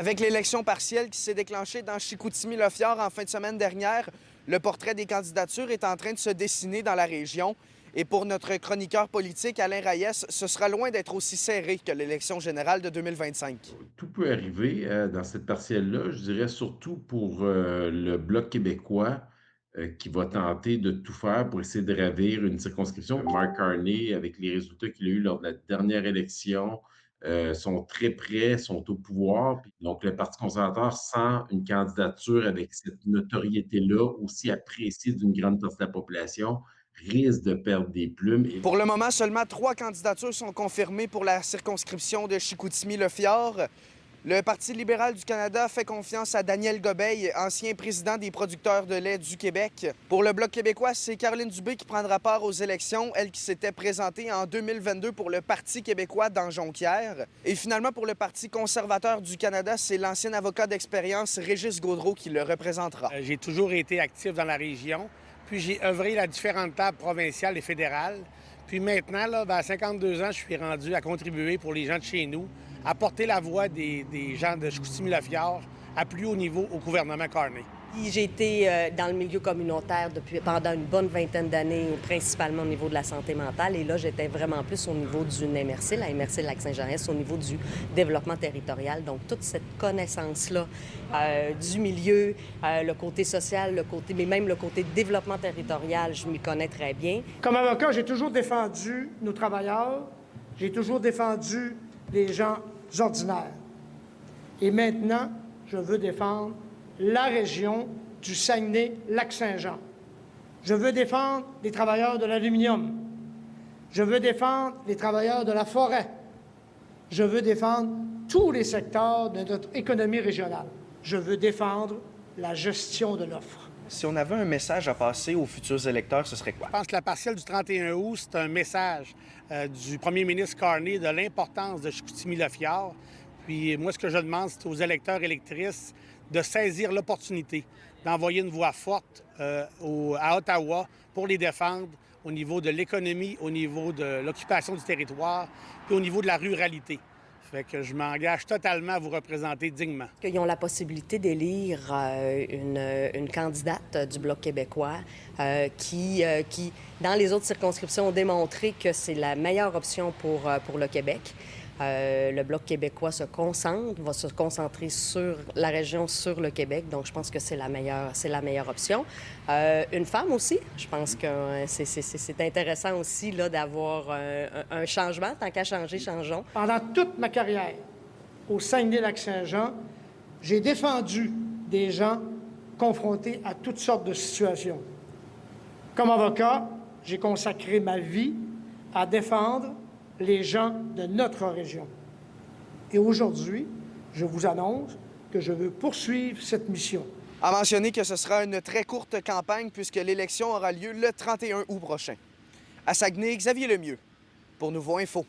Avec l'élection partielle qui s'est déclenchée dans Chicoutimi-Le-Fjord en fin de semaine dernière, le portrait des candidatures est en train de se dessiner dans la région. Et pour notre chroniqueur politique, Alain Reyes, ce sera loin d'être aussi serré que l'élection générale de 2025. Tout peut arriver dans cette partielle-là. Je dirais surtout pour le Bloc québécois qui va tenter de tout faire pour essayer de ravir une circonscription. Mark Carney, avec les résultats qu'il a eus lors de la dernière élection, sont très près, sont au pouvoir. Donc, le Parti conservateur sent une candidature avec cette notoriété-là, aussi appréciée d'une grande partie de la population, risque de perdre des plumes. Pour le moment, seulement 3 candidatures sont confirmées pour la circonscription de Chicoutimi-Le-Fjord. Le Parti libéral du Canada fait confiance à Daniel Gobeil, ancien président des producteurs de lait du Québec. Pour le Bloc québécois, c'est Caroline Dubé qui prendra part aux élections, elle qui s'était présentée en 2022 pour le Parti québécois dans Jonquière. Et finalement, pour le Parti conservateur du Canada, c'est l'ancien avocat d'expérience Régis Gaudreault qui le représentera. J'ai toujours été actif dans la région, puis j'ai œuvré à différentes tables provinciales et fédérales. Puis maintenant, là, à 52 ans, je suis rendu à contribuer pour les gens de chez nous, à porter la voix des gens de Chicoutimi-Le-Fjord à plus haut niveau au gouvernement Carney. J'ai été dans le milieu communautaire pendant une bonne vingtaine d'années, principalement au niveau de la santé mentale. Et là, j'étais vraiment plus au niveau d'une MRC, la MRC Lac-Saint-Jean-Est, au niveau du développement territorial. Donc, toute cette connaissance-là du milieu, le côté social, mais même le côté développement territorial, je m'y connais très bien. Comme avocat, j'ai toujours défendu nos travailleurs, j'ai toujours défendu les gens ordinaires. Et maintenant, je veux défendre la région du Saguenay-Lac-Saint-Jean. Je veux défendre les travailleurs de l'aluminium. Je veux défendre les travailleurs de la forêt. Je veux défendre tous les secteurs de notre économie régionale. Je veux défendre la gestion de l'offre. Si on avait un message à passer aux futurs électeurs, ce serait quoi? Je pense que la partielle du 31 août, c'est un message du premier ministre Carney de l'importance de Chicoutimi-Le-Fjord. Puis moi, ce que je demande, c'est aux électeurs et électrices de saisir l'opportunité d'envoyer une voix forte à Ottawa pour les défendre au niveau de l'économie, au niveau de l'occupation du territoire, puis au niveau de la ruralité. Fait que je m'engage totalement à vous représenter dignement. Ils ont la possibilité d'élire une candidate du Bloc québécois qui, dans les autres circonscriptions, ont démontré que c'est la meilleure option pour le Québec. Le Bloc québécois va se concentrer sur la région, sur le Québec. Donc, je pense que c'est la meilleure option. Une femme aussi, je pense que c'est intéressant aussi là, d'avoir un changement. Tant qu'à changer, changeons. Pendant toute ma carrière au Saguenay-Lac-Saint-Jean, j'ai défendu des gens confrontés à toutes sortes de situations. Comme avocat, j'ai consacré ma vie à défendre les gens de notre région. Et aujourd'hui, je vous annonce que je veux poursuivre cette mission. À mentionner que ce sera une très courte campagne puisque l'élection aura lieu le 31 août prochain. À Saguenay, Xavier Lemieux, pour Nouveau Info.